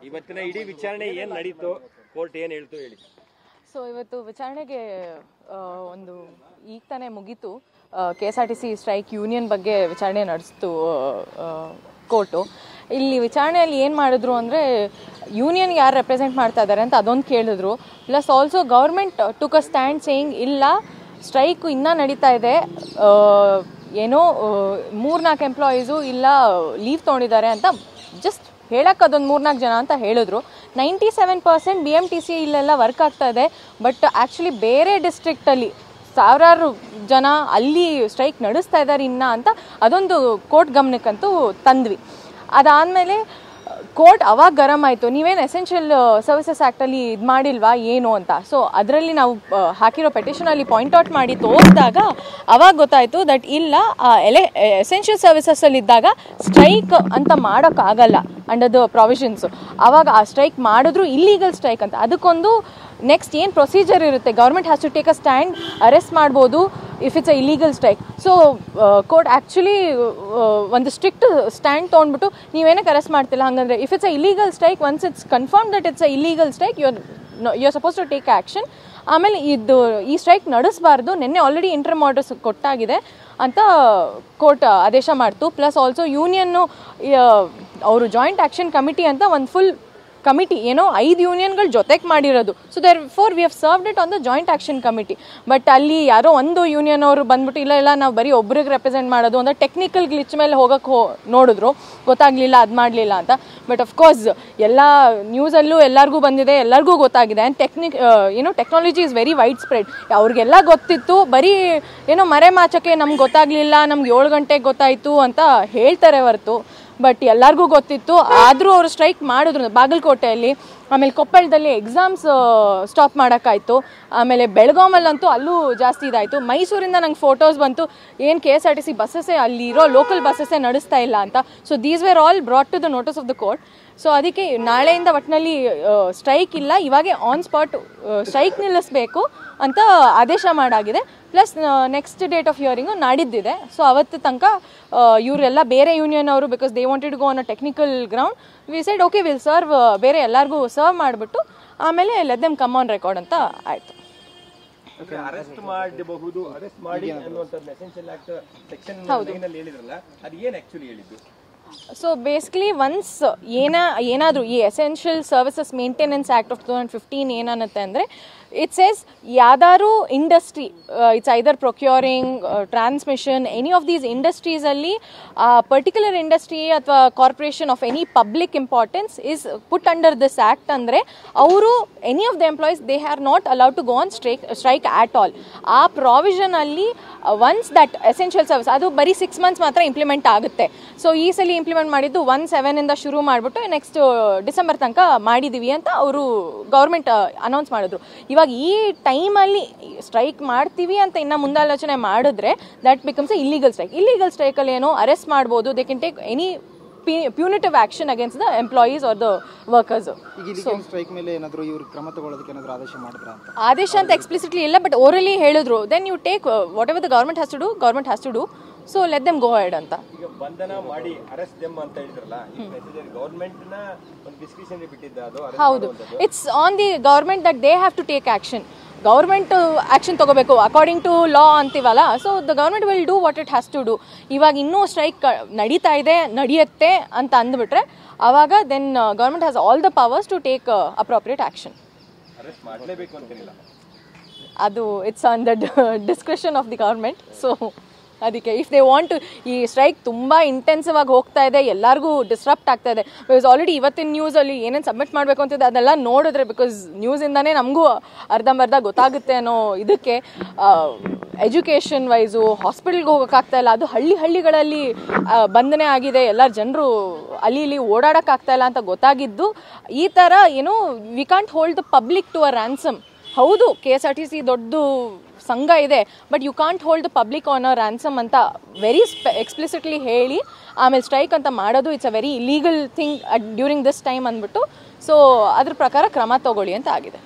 ಇವತ್ತಿನ ಇಡೀ ವಿಚಾರಣೆ ಏನು ನಡೀತು, ಕೋರ್ಟ್ ಏನು ಹೇಳ್ತು ಹೇಳಿ. ಸೊ ಇವತ್ತು ವಿಚಾರಣೆಗೆ ಒಂದು ಈಗ ತಾನೇ ಮುಗೀತು. KSRTC ಸ್ಟ್ರೈಕ್ ಯೂನಿಯನ್ ಬಗ್ಗೆ ವಿಚಾರಣೆ ನಡೆಸ್ತು ಕೋರ್ಟು. ಇಲ್ಲಿ ವಿಚಾರಣೆಯಲ್ಲಿ ಏನು ಮಾಡಿದ್ರು ಅಂದರೆ ಯೂನಿಯನ್ ಯಾರು ರೆಪ್ರೆಸೆಂಟ್ ಮಾಡ್ತಾ ಇದ್ದಾರೆ ಅಂತ ಅದೊಂದು ಕೇಳಿದ್ರು. Plus also government took a stand saying ಇಲ್ಲ ಸ್ಟ್ರೈಕು ಇನ್ನೂ ನಡೀತಾ ಇದೆ, ಏನೋ 3-4 ಎಂಪ್ಲಾಯೀಸು ಇಲ್ಲ ಲೀವ್ ತೊಗೊಂಡಿದ್ದಾರೆ ಅಂತ ಜಸ್ಟ್ ಹೇಳಕ್ಕೆ ಅದೊಂದು 3-4 ಜನ ಅಂತ ಹೇಳಿದ್ರು. 97% BMTC ಇಲ್ಲೆಲ್ಲ ವರ್ಕ್ ಆಗ್ತಾ ಇದೆ. ಬಟ್ ಆ್ಯಕ್ಚುಲಿ ಬೇರೆ ಡಿಸ್ಟ್ರಿಕ್ಟಲ್ಲಿ ಸಾವಿರಾರು ಜನ ಅಲ್ಲಿ ಸ್ಟ್ರೈಕ್ ನಡೆಸ್ತಾ ಇದ್ದಾರೆ ಇನ್ನ ಅಂತ ಅದೊಂದು ಕೋರ್ಟ್ ಗಮನಕ್ಕಂತೂ ತಂದ್ವಿ. ಅದಾದಮೇಲೆ ಕೋರ್ಟ್ ಅವಾಗ ಗರಂ ಆಯಿತು, ನೀವೇನು ಎಸೆನ್ಷಿಯಲ್ ಸರ್ವಿಸಸ್ ಆ್ಯಕ್ಟಲ್ಲಿ ಇದು ಮಾಡಿಲ್ವಾ ಏನು ಅಂತ. ಸೊ ಅದರಲ್ಲಿ ನಾವು ಹಾಕಿರೋ ಪೆಟಿಷನಲ್ಲಿ ಪಾಯಿಂಟ್ ಔಟ್ ಮಾಡಿ ತೋರಿಸಿದಾಗ ಅವಾಗ ಗೊತ್ತಾಯಿತು ದಟ್ ಇಲ್ಲ ಎಸೆನ್ಷಿಯಲ್ ಸರ್ವಿಸಸ್ಸಲ್ಲಿದ್ದಾಗ ಸ್ಟ್ರೈಕ್ ಅಂತ ಮಾಡೋಕ್ಕಾಗಲ್ಲ ಅಂಡರ್ ದ ಪ್ರಾವಿಷನ್ಸು. ಆವಾಗ ಆ ಸ್ಟ್ರೈಕ್ ಮಾಡಿದ್ರು ಇಲ್ಲೀಗಲ್ ಸ್ಟ್ರೈಕ್ ಅಂತ. ಅದಕ್ಕೊಂದು ನೆಕ್ಸ್ಟ್ ಏನು ಪ್ರೊಸೀಜರ್ ಇರುತ್ತೆ, government has to take a stand, arrest ಮಾಡ್ಬೋದು if it's a illegal strike. So court actually ಒಂದು ಸ್ಟ್ರಿಕ್ಟ್ ಸ್ಟ್ಯಾಂಡ್ ತೊಗೊಂಡ್ಬಿಟ್ಟು ನೀವೇನಕ್ಕೆ ಅರೆಸ್ಟ್ ಮಾಡ್ತಿಲ್ಲ, ಹಾಗಂದರೆ if it's a illegal strike once it's confirm that it's a illegal strike you are suppose to take action. ಆಮೇಲೆ ಈ strike ನಡೆಸಬಾರ್ದು, ನಿನ್ನೆ already ಇಂಟರ್ಮ್ orders ಕೊಟ್ಟಾಗಿದೆ ಅಂತ court ಆದೇಶ ಮಾಡ್ತು. ಪ್ಲಸ್ ಆಲ್ಸೋ ಯೂನಿಯನ್ನು ಅವರು ಜಾಯಿಂಟ್ ಆ್ಯಕ್ಷನ್ ಕಮಿಟಿ ಅಂತ ಒಂದು ಫುಲ್ ಕಮಿಟಿ ಏನೋ 5 ಯೂನಿಯನ್ಗಳು ಜೊತೆಗೆ ಮಾಡಿರೋದು. So there four we have served it on the joint action committee. But ಅಲ್ಲಿ ಯಾರೋ ಒಂದು ಯೂನಿಯನ್ ಅವರು ಬಂದ್ಬಿಟ್ಟು ಇಲ್ಲ ನಾವು ಬರೀ ಒಬ್ರಿಗೆ ರೆಪ್ರೆಸೆಂಟ್ ಮಾಡೋದು ಅಂದರೆ ಟೆಕ್ನಿಕಲ್ ಗ್ಲಿಚ್ ಮೇಲೆ ಹೋಗೋಕ್ಕೆ ನೋಡಿದ್ರು, ಗೊತ್ತಾಗಲಿಲ್ಲ, ಅದು ಮಾಡಲಿಲ್ಲ ಅಂತ. ಬಟ್ ಅಫ್ಕೋರ್ಸ್ ಎಲ್ಲ ನ್ಯೂಸಲ್ಲೂ ಎಲ್ಲರಿಗೂ ಬಂದಿದೆ, ಎಲ್ಲರಿಗೂ ಗೊತ್ತಾಗಿದೆ. And technology is very wide spread. ಅವ್ರಿಗೆಲ್ಲ ಗೊತ್ತಿತ್ತು, ಬರೀ ಏನೋ ಮರೆಮಾಚಕ್ಕೆ ನಮ್ಗೆ ಗೊತ್ತಾಗಲಿಲ್ಲ, ನಮ್ಗೆ 7 ಗಂಟೆಗೆ ಗೊತ್ತಾಯಿತು ಅಂತ ಹೇಳ್ತಾರೆ ಹೊರತು ಬಟ್ ಎಲ್ಲರಿಗೂ ಗೊತ್ತಿತ್ತು. ಆದರೂ ಅವರು ಸ್ಟ್ರೈಕ್ ಮಾಡಿದ್ರು ಬಾಗಲಕೋಟೆಯಲ್ಲಿ, ಆಮೇಲೆ ಕೊಪ್ಪಳದಲ್ಲಿ ಎಕ್ಸಾಮ್ಸ್ ಸ್ಟಾಪ್ ಮಾಡೋಕ್ಕಾಯಿತು, ಆಮೇಲೆ ಬೆಳಗಾಮಲ್ಲಂತೂ ಅಲ್ಲೂ ಜಾಸ್ತಿ ಇದಾಯಿತು. ಮೈಸೂರಿಂದ ನಂಗೆ ಫೋಟೋಸ್ ಬಂತು, ಏನು KSRTC ಬಸ್ಸಸ್ಸೇ ಅಲ್ಲಿರೋ ಲೋಕಲ್ ಬಸ್ಸಸ್ಸೇ ನಡೆಸ್ತಾ ಇಲ್ಲ ಅಂತ. So these were all brought to the notice of the court. So ಅದಕ್ಕೆ ನಾಳೆಯಿಂದ ಒಟ್ಟಿನಲ್ಲಿ ಸ್ಟ್ರೈಕ್ ಇಲ್ಲ, ಇವಾಗೆ ಆನ್ ಸ್ಪಾಟ್ ಸ್ಟ್ರೈಕ್ ನಿಲ್ಲಿಸಬೇಕು ಅಂತ ಆದೇಶ ಮಾಡಾಗಿದೆ. Plus next date of hearing ನಾಡಿದ್ದಿದೆ. ಸೊ ಅವತ್ತು ತನಕ ಇವರೆಲ್ಲ ಬೇರೆ ಯೂನಿಯನ್ ಅವರು because they wanted to go on a technical ground, we said okay will serve, ಬೇರೆ ಎಲ್ಲರಿಗೂ ಸರ್ವ್ ಮಾಡಿಬಿಟ್ಟು ಆಮೇಲೆ let them come on record ಅಂತ ಆಯಿತು. ಅರೆಸ್ಟ್ ಮಾಡಬಹುದು, ಅರೆಸ್ಟ್ ಮಾಡಿ ಅನ್ನುವಂಥದ್ದು ಎಸೆನ್ಷಿಯಲ್ ಆಕ್ಟ್ ಸೆಕ್ಷನ್ 9 ಅಲ್ಲಿ ಹೇಳಿದ್ರಲ್ಲ, ಅದು ಏನು ಆ್ಯಕ್ಚುಲಿ ಹೇಳಿದ್ದು? ಸೊ ಬೇಸಿಕಲಿ ಒನ್ಸ್ ಏನಾದರೂ ಈ essential services maintenance act of 2015 ಏನನ್ನುತ್ತೆ ಅಂದರೆ ಇಟ್ ಸೇಸ್ ಯಾವ್ದಾದ್ರು industry, it's either procuring, transmission, any of these ಇಂಡಸ್ಟ್ರೀಸಲ್ಲಿ ಪರ್ಟಿಕ್ಯುಲರ್ ಇಂಡಸ್ಟ್ರಿ ಅಥವಾ corporation of any public importance is put under this act ಅಂದರೆ ಅವರು any of the employees they are not allowed to go on strike at all. ಆ ಪ್ರಾವಿಷನಲ್ಲಿ once that essential service ಅದು ಬರೀ 6 months ಮಾತ್ರ implement ಆಗುತ್ತೆ. So ಈ ಸಲ ಇಂಪ್ಲಿಮೆಂಟ್ ಮಾಡಿದ್ದು 1/7 ಶುರು ಮಾಡಿಬಿಟ್ಟು ನೆಕ್ಸ್ಟ್ ಡಿಸೆಂಬರ್ ತನಕ ಮಾಡಿದ್ದೀವಿ ಅಂತ ಅವರು ಗೌರ್ಮೆಂಟ್ ಅನೌನ್ಸ್ ಮಾಡಿದ್ರು. ಇವಾಗ ಈ ಟೈಮಲ್ಲಿ ಸ್ಟ್ರೈಕ್ ಮಾಡ್ತೀವಿ ಅಂತ ಇನ್ನು ಮುಂದಾಲೋಚನೆ ಮಾಡಿದ್ರೆ that becomes a illegal strike. Illegal ಸ್ಟ್ರೈಕಲ್ಲಿ ಏನೋ ಅರೆಸ್ಟ್ ಮಾಡ್ಬೋದು, they can take any punitive action against the employees or the workers. Strike ಮೇಲೆ ಏನಾದರೂ ಇವರು ಕ್ರಮ ತಗೊಳ್ಳೋದಕ್ಕೆ ಏನಾದರೂ ಆದೇಶ ಮಾಡಿದ್ರಾ ಅಂತ? ಆದೇಶ ಅಂತ ಎಕ್ಸ್ಪ್ಲಿಸಿಟ್ಲಿ ಇಲ್ಲ, ಬಟ್ ಓರಲಿ ಹೇಳಿದ್ರು then you take whatever the government has to do, so let them go head ಅಂತ. ಈಗ ಬಂಧನ ಮಾಡಿ ಅರೆಸ್ಟ್ ದೆಮ್ ಅಂತ ಹೇಳಿದ್ರಲ್ಲ, ಗವರ್ಮೆಂಟ್ ನ ಒಂದು ಡಿಸ್ಕಷನ್ ಬಿಟ್ಟಿದ್ದ ಅದು? ಹೌದು, it's on the government that they have to take action. Government action ತೊಗೋಬೇಕು ಅಕಾರ್ಡಿಂಗ್ ಟು ಲಾ ಅಂತೀವಲ್ಲ. So the government will do what it has to do. ಇವಾಗ ಇನ್ನೂ ಸ್ಟ್ರೈಕ್ ನಡೀತಾ ಇದೆ, ನಡೆಯುತ್ತೆ ಅಂತ ಅಂದ್ಬಿಟ್ರೆ ಆವಾಗ then government has all the powers to take appropriate action. Arrest ಮಾಡಲೇಬೇಕು ಅಂತಿರಲಿಲ್ಲ, ಅದು it's on the discretion of the government. So ಅದಕ್ಕೆ ಇಫ್ ದೇ ವಾಂಟ್ ಟು, ಈ ಸ್ಟ್ರೈಕ್ ತುಂಬ ಇಂಟೆನ್ಸಿವ್ ಆಗಿ ಹೋಗ್ತಾ ಇದೆ, ಎಲ್ಲರಿಗೂ ಡಿಸ್ಟ್ರಪ್ಟ್ ಆಗ್ತಾ ಇದೆ. ಬಿಕಾಸ್ ಆಲ್ರೆಡಿ ಇವತ್ತಿನ ನ್ಯೂಸಲ್ಲಿ ಏನೇನು ಸಬ್ಮಿಟ್ ಮಾಡಬೇಕು ಅಂತಿದೆ ಅದೆಲ್ಲ ನೋಡಿದ್ರೆ, ಬಿಕಾಸ್ ನ್ಯೂಸಿಂದನೇ ನಮಗೂ ಅರ್ಧಂಬರ್ಧ ಗೊತ್ತಾಗುತ್ತೆ ಅನ್ನೋ ಇದಕ್ಕೆ ಎಜುಕೇಷನ್ ವೈಸು ಹಾಸ್ಪಿಟಲ್ಗೆ ಹೋಗೋಕ್ಕಾಗ್ತಾ ಇಲ್ಲ, ಅದು ಹಳ್ಳಿಗಳಲ್ಲಿ ಬಂಧನೆ ಆಗಿದೆ, ಎಲ್ಲ ಜನರು ಅಲ್ಲಿ ಇಲ್ಲಿ ಓಡಾಡೋಕ್ಕಾಗ್ತಾ ಇಲ್ಲ ಅಂತ ಗೊತ್ತಾಗಿದ್ದು ಈ ಥರ ಏನೋ we can't hold the public to a ransom. ಹೌದು KSRTC ದೊಡ್ಡದು ಸಂಘ ಇದೆ, but you can't hold the public on a ransom ಅಂತ ವೆರಿ ಎಕ್ಸ್ಪ್ಲಿಸಿಟ್ಲಿ ಹೇಳಿ ಆಮೇಲೆ ಸ್ಟ್ರೈಕ್ ಅಂತ ಮಾಡೋದು it's a very illegal thing during this time ಅಂದ್ಬಿಟ್ಟು. ಸೊ ಅದ್ರ ಪ್ರಕಾರ ಕ್ರಮ ತಗೊಳ್ಳಿ ಅಂತ ಆಗಿದೆ.